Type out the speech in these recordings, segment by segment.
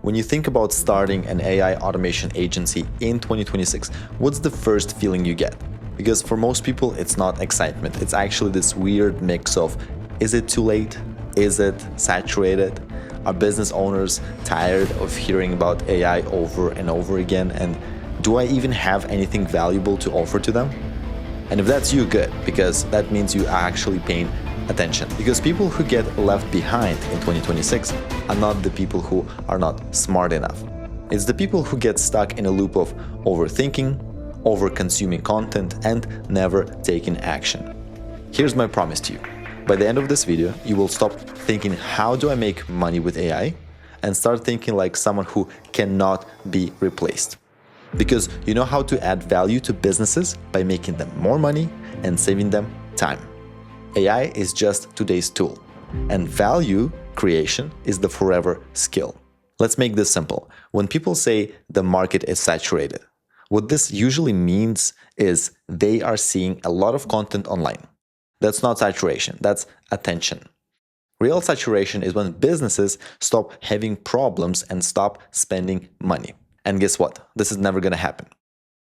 When you think about starting an AI automation agency in 2026, what's the first feeling you get? Because for most people, it's not excitement. It's actually this weird mix of, is it too late? Is it saturated? Are business owners tired of hearing about AI over and over again? And do I even have anything valuable to offer to them? And if that's you, good, because that means you are actually paying attention. Because people who get left behind in 2026 are not the people who are not smart enough. It's the people who get stuck in a loop of overthinking, over-consuming content, and never taking action. Here's my promise to you. By the end of this video, you will stop thinking, how do I make money with AI? And start thinking like someone who cannot be replaced. Because you know how to add value to businesses by making them more money and saving them time. AI is just today's tool, and value creation is the forever skill. Let's make this simple. When people say the market is saturated, what this usually means is they are seeing a lot of content online. That's not saturation, that's attention. Real saturation is when businesses stop having problems and stop spending money. And guess what? This is never going to happen.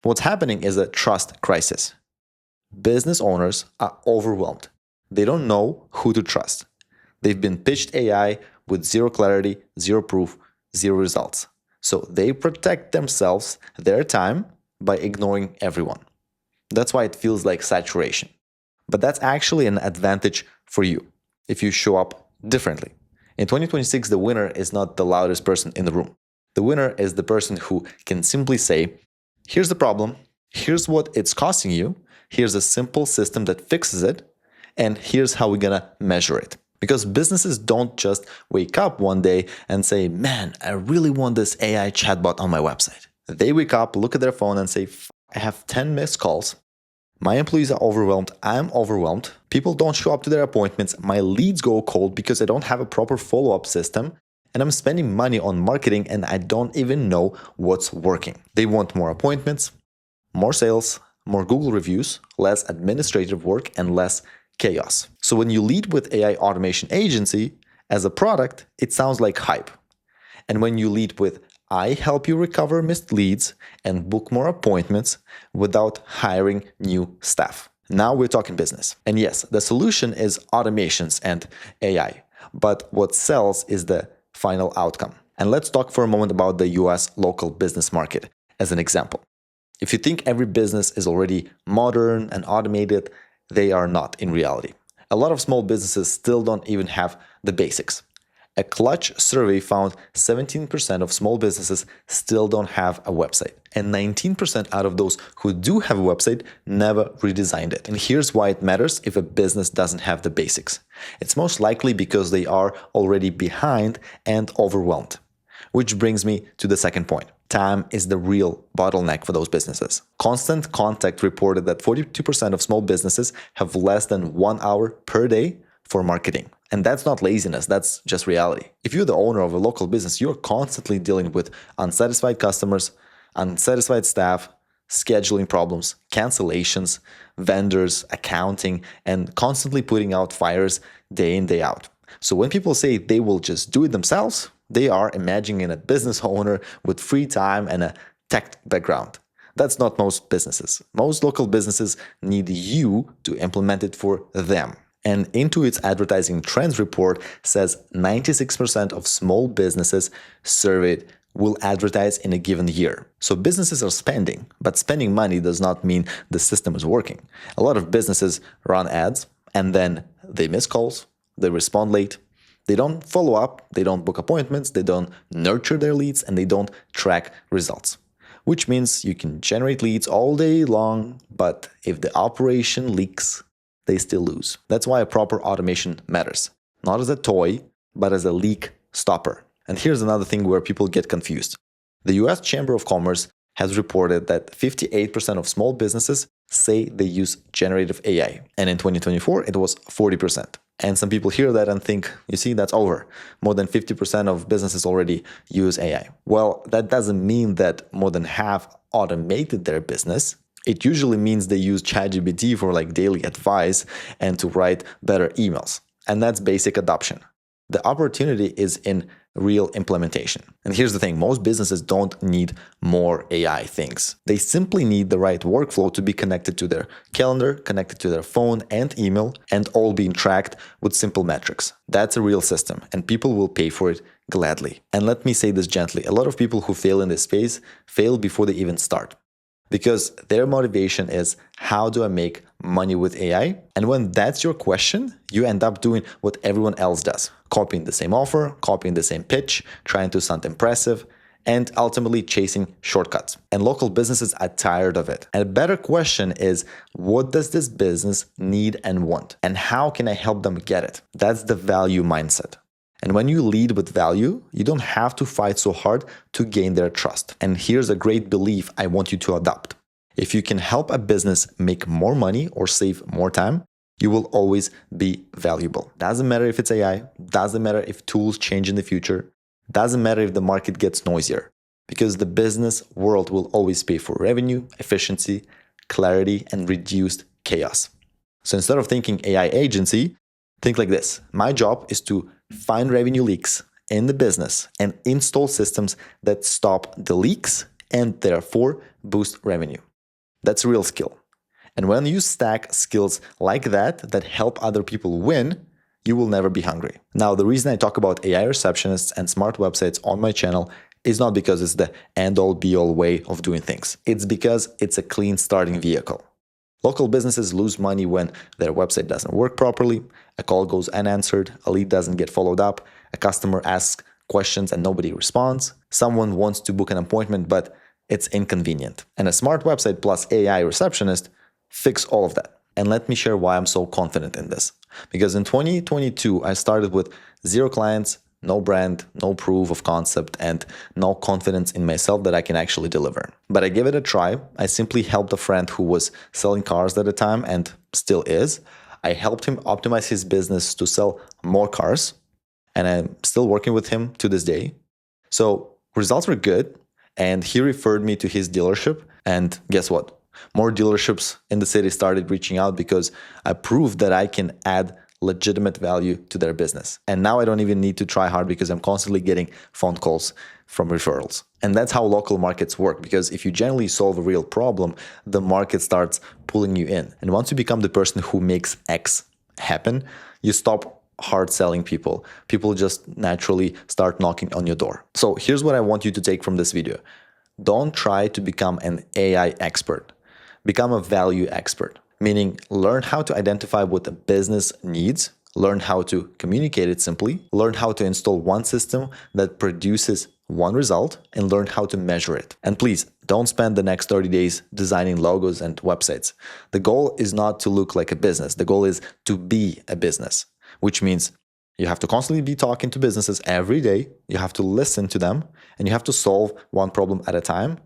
What's happening is a trust crisis. Business owners are overwhelmed. They don't know who to trust. They've been pitched AI with zero clarity, zero proof, zero results. So they protect themselves, their time, by ignoring everyone. That's why it feels like saturation. But that's actually an advantage for you if you show up differently. In 2026, the winner is not the loudest person in the room. The winner is the person who can simply say, here's the problem, here's what it's costing you, here's a simple system that fixes it, and here's how we're gonna measure it. Because businesses don't just wake up one day and say, man, I really want this AI chatbot on my website. They wake up, look at their phone and say, I have 10 missed calls. My employees are overwhelmed. I'm overwhelmed. People don't show up to their appointments. My leads go cold because I don't have a proper follow-up system. And I'm spending money on marketing and I don't even know what's working. They want more appointments, more sales, more Google reviews, less administrative work, and less chaos. So when you lead with AI automation agency as a product, it sounds like hype. And when you lead with I help you recover missed leads and book more appointments without hiring new staff. Now we're talking business. And yes, the solution is automations and AI. But what sells is the final outcome. And let's talk for a moment about the US local business market as an example. If you think every business is already modern and automated, they are not in reality. A lot of small businesses still don't even have the basics. A Clutch survey found 17% of small businesses still don't have a website, and 19% out of those who do have a website never redesigned it. And here's why it matters if a business doesn't have the basics. It's most likely because they are already behind and overwhelmed. Which brings me to the second point. Time is the real bottleneck for those businesses. Constant Contact reported that 42% of small businesses have less than 1 hour per day for marketing. And that's not laziness, that's just reality. If you're the owner of a local business, you're constantly dealing with unsatisfied customers, unsatisfied staff, scheduling problems, cancellations, vendors, accounting, and constantly putting out fires day in, day out. So when people say they will just do it themselves, they are imagining a business owner with free time and a tech background. That's not most businesses. Most local businesses need you to implement it for them. And Intuit's advertising trends report says 96% of small businesses surveyed will advertise in a given year. So businesses are spending, but spending money does not mean the system is working. A lot of businesses run ads and then they miss calls, they respond late, they don't follow up, they don't book appointments, they don't nurture their leads, and they don't track results. Which means you can generate leads all day long, but if the operation leaks, they still lose. That's why a proper automation matters. Not as a toy, but as a leak stopper. And here's another thing where people get confused. The US Chamber of Commerce has reported that 58% of small businesses say they use generative AI. And in 2024, it was 40%. And some people hear that and think, you see, that's over. More than 50% of businesses already use AI. Well, that doesn't mean that more than half automated their business. It usually means they use ChatGPT for like daily advice and to write better emails. And that's basic adoption. The opportunity is in real implementation. And here's the thing, most businesses don't need more AI things. They simply need the right workflow to be connected to their calendar, connected to their phone and email, and all being tracked with simple metrics. That's a real system, and people will pay for it gladly. And let me say this gently, a lot of people who fail in this space fail before they even start. Because their motivation is, how do I make money with AI? And when that's your question, you end up doing what everyone else does. Copying the same offer, copying the same pitch, trying to sound impressive, and ultimately chasing shortcuts. And local businesses are tired of it. And a better question is, what does this business need and want? And how can I help them get it? That's the value mindset. And when you lead with value, you don't have to fight so hard to gain their trust. And here's a great belief I want you to adopt. If you can help a business make more money or save more time, you will always be valuable. Doesn't matter if it's AI, doesn't matter if tools change in the future, doesn't matter if the market gets noisier, because the business world will always pay for revenue, efficiency, clarity, and reduced chaos. So instead of thinking AI agency, think like this. My job is to find revenue leaks in the business and install systems that stop the leaks and therefore boost revenue. That's a real skill. And when you stack skills like that help other people win, you will never be hungry. Now, the reason I talk about AI receptionists and smart websites on my channel is not because it's the end-all be-all way of doing things. It's because it's a clean starting vehicle. Local businesses lose money when their website doesn't work properly, a call goes unanswered, a lead doesn't get followed up, a customer asks questions and nobody responds, someone wants to book an appointment but it's inconvenient. And a smart website plus AI receptionist fix all of that. And let me share why I'm so confident in this. Because in 2022, I started with 0 clients, no brand, no proof of concept, and no confidence in myself that I can actually deliver. But I gave it a try. I simply helped a friend who was selling cars at the time and still is. I helped him optimize his business to sell more cars, and I'm still working with him to this day. So results were good, and he referred me to his dealership, and guess what? More dealerships in the city started reaching out because I proved that I can add legitimate value to their business. And now I don't even need to try hard because I'm constantly getting phone calls from referrals. And that's how local markets work, because if you generally solve a real problem, the market starts pulling you in. And once you become the person who makes X happen, you stop hard selling people. People just naturally start knocking on your door. So here's what I want you to take from this video. Don't try to become an AI expert. Become a value expert. Meaning, learn how to identify what the business needs, learn how to communicate it simply, learn how to install one system that produces one result, and learn how to measure it. And please, don't spend the next 30 days designing logos and websites. The goal is not to look like a business. The goal is to be a business, which means you have to constantly be talking to businesses every day, you have to listen to them, and you have to solve one problem at a time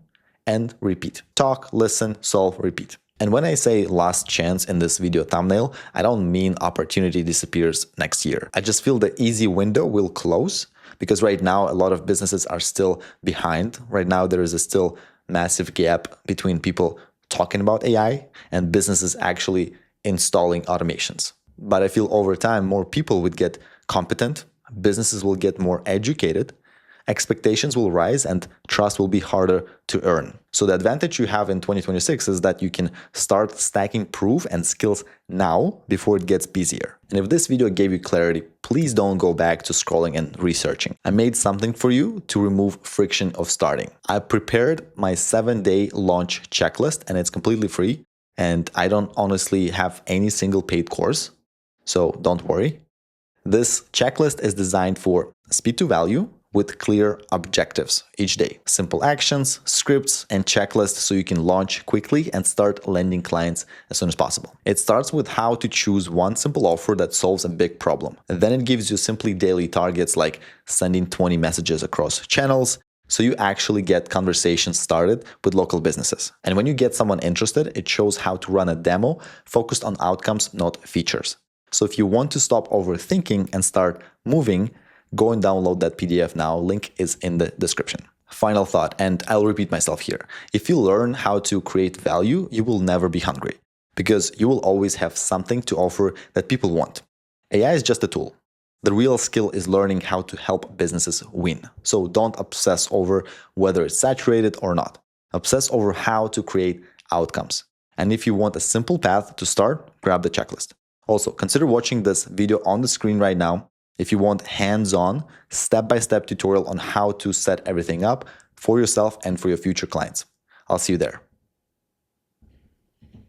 and repeat. Talk, listen, solve, repeat. And when I say last chance in this video thumbnail, I don't mean opportunity disappears next year. I just feel the easy window will close because right now a lot of businesses are still behind. Right now there is a still massive gap between people talking about AI and businesses actually installing automations. But I feel over time more people would get competent, businesses will get more educated, expectations will rise, and trust will be harder to earn. So the advantage you have in 2026 is that you can start stacking proof and skills now before it gets busier. And if this video gave you clarity, please don't go back to scrolling and researching. I made something for you to remove friction of starting. I prepared my 7-day launch checklist, and it's completely free. And I don't honestly have any single paid course, so don't worry. This checklist is designed for speed to value, with clear objectives each day. Simple actions, scripts, and checklists so you can launch quickly and start landing clients as soon as possible. It starts with how to choose one simple offer that solves a big problem. And then it gives you simply daily targets like sending 20 messages across channels, so you actually get conversations started with local businesses. And when you get someone interested, it shows how to run a demo focused on outcomes, not features. So if you want to stop overthinking and start moving, go and download that PDF now. Link is in the description. Final thought, and I'll repeat myself here. If you learn how to create value, you will never be hungry because you will always have something to offer that people want. AI is just a tool. The real skill is learning how to help businesses win. So don't obsess over whether it's saturated or not. Obsess over how to create outcomes. And if you want a simple path to start, grab the checklist. Also, consider watching this video on the screen right now if you want hands-on, step-by-step tutorial on how to set everything up for yourself and for your future clients. I'll see you there.